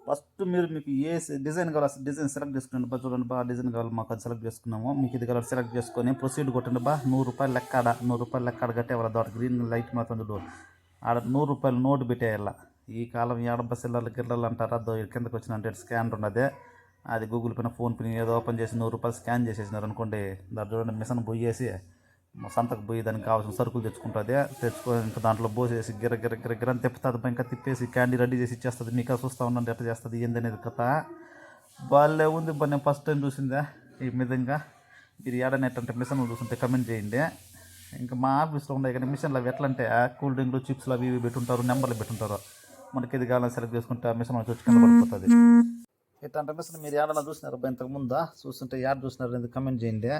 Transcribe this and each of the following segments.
First మీకు ఏ design కావాలి design select చేసుకోండి బా. చూడండి బా, డిజైన్ కావాలి మాకు అది సెలెక్ట్ చేసుకున్నాము. మీకు ఇది కలర్ సెలెక్ట్ చేసుకొని ప్రొసీడ్ కొట్టండి బా. 100 రూపాయలు లెక్కాడ 100 రూపాయలు లెక్కాడ కట్టే వాళ్ళ దాటి గ్రీన్ లైట్ మాత్రం చూడు ఆడ 100 రూపాయలు నోటు పెట్టేయాల. ఈ కాలం ఏడబ్బ సిల్లర్లు గిల్లర్లు అంటారా కిందకి వచ్చిన అంటే స్కానర్ ఉన్నదే, అది గూగుల్ పే ఫోన్ పే ఏదో ఓపెన్ చేసి 100 రూపాయలు స్కాన్ చేసేసినారు అనుకోండి, దాని చూడండి మిషన్ పోయేసి సంతకు పోయి దానికి కావాల్సిన సరుకులు తెచ్చుకుంటుంది. తెచ్చుకొని ఇంకా దాంట్లో పోసేసి గిర గిర గిర గిర అని తిప్పుతుంది. ఇంకా తిప్పేసి క్యాండీ రెడీ చేసి ఇచ్చేస్తుంది. మీకు చూస్తూ ఉండండి ఎట్లా చేస్తుంది ఏందనేది కథ. బాగాలే ఉంది బా. నేను ఫస్ట్ టైం చూసిందే ఈ విధంగా. మీరు ఏడని ఎట్లంటే మిషన్ చూస్తుంటే కమెంట్ చేయండి. ఇంకా మా ఆఫీస్లో ఉన్నాయి కానీ మిషన్లు అవి ఎట్లా అంటే కూల్ డ్రింక్లు చిప్స్లు అవి ఇవి పెట్టుంటారు, నెంబర్లు పెట్టుంటారు. మనకి ఇది కావాలని సెలెక్ట్ చేసుకుంటే ఆ మిషన్ మనకి వచ్చి కింద పడిపోతుంది. ఇట్లాంటి మిషన్ మీరు ఏడన్నా చూసినారు ఇంతకు ముందా? చూస్తుంటే యాడ్ చూసినారు ఎందుకు కమెంట్ చేయండి.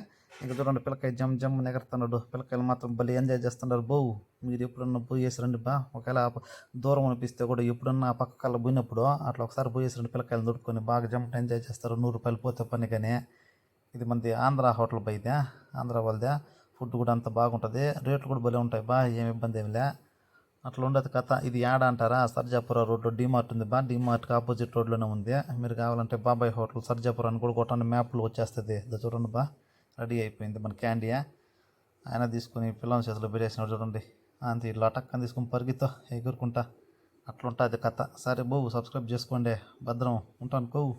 ఇంకా చూడండి పిల్లకాయ జమ్ జమ్ ఎగరుతున్నాడు. పిల్లకాయలు మాత్రం భలే ఎంజాయ్ చేస్తున్నారు బో. మీరు ఎప్పుడన్నా పోయేసి రండి బా. ఒకవేళ దూరం అనిపిస్తే కూడా ఎప్పుడన్నా ఆ పక్క కళ్ళ పోయినప్పుడు అట్లా ఒకసారి పోయేసి రండి. పిల్లకాయలు దొడుకొని బాగా జంప్ ఎంజాయ్ చేస్తారు. 100 రూపాయలు పోతే పని. కానీ ఇది మనది ఆంధ్ర హోటల్ బా. ఇదే ఆంధ్ర వాళ్ళదే. ఫుడ్ కూడా అంత బాగుంటుంది, రేట్లు కూడా భలే ఉంటాయి బా. ఏమి ఇబ్బంది ఏమి లే. అట్లా ఉండదు కథ. ఇది యాడ అంటారా? సర్జాపురం రోడ్లో డిమార్ట్ ఉంది బా. డిమార్ట్కి ఆపోజిట్ రోడ్లోనే ఉంది. మీరు కావాలంటే బాబాయ్ హోటల్ సర్జాపురాన్ని కూడా కొట్టండి, మ్యాప్లో వచ్చేస్తుంది. చూడండి బా, రెడీ అయిపోయింది మన క్యాండీ. ఆయన తీసుకుని పిల్లల చేతిలో పెట్టేసినాడు చూడండి. అంతే ఇట్లా అటక్కని తీసుకుని పరిగితో ఎగురుకుంటా అట్లా ఉంటుంది కథ. సరే బాబు, సబ్స్క్రైబ్ చేసుకోండి. భద్రం ఉంటాను కోవు.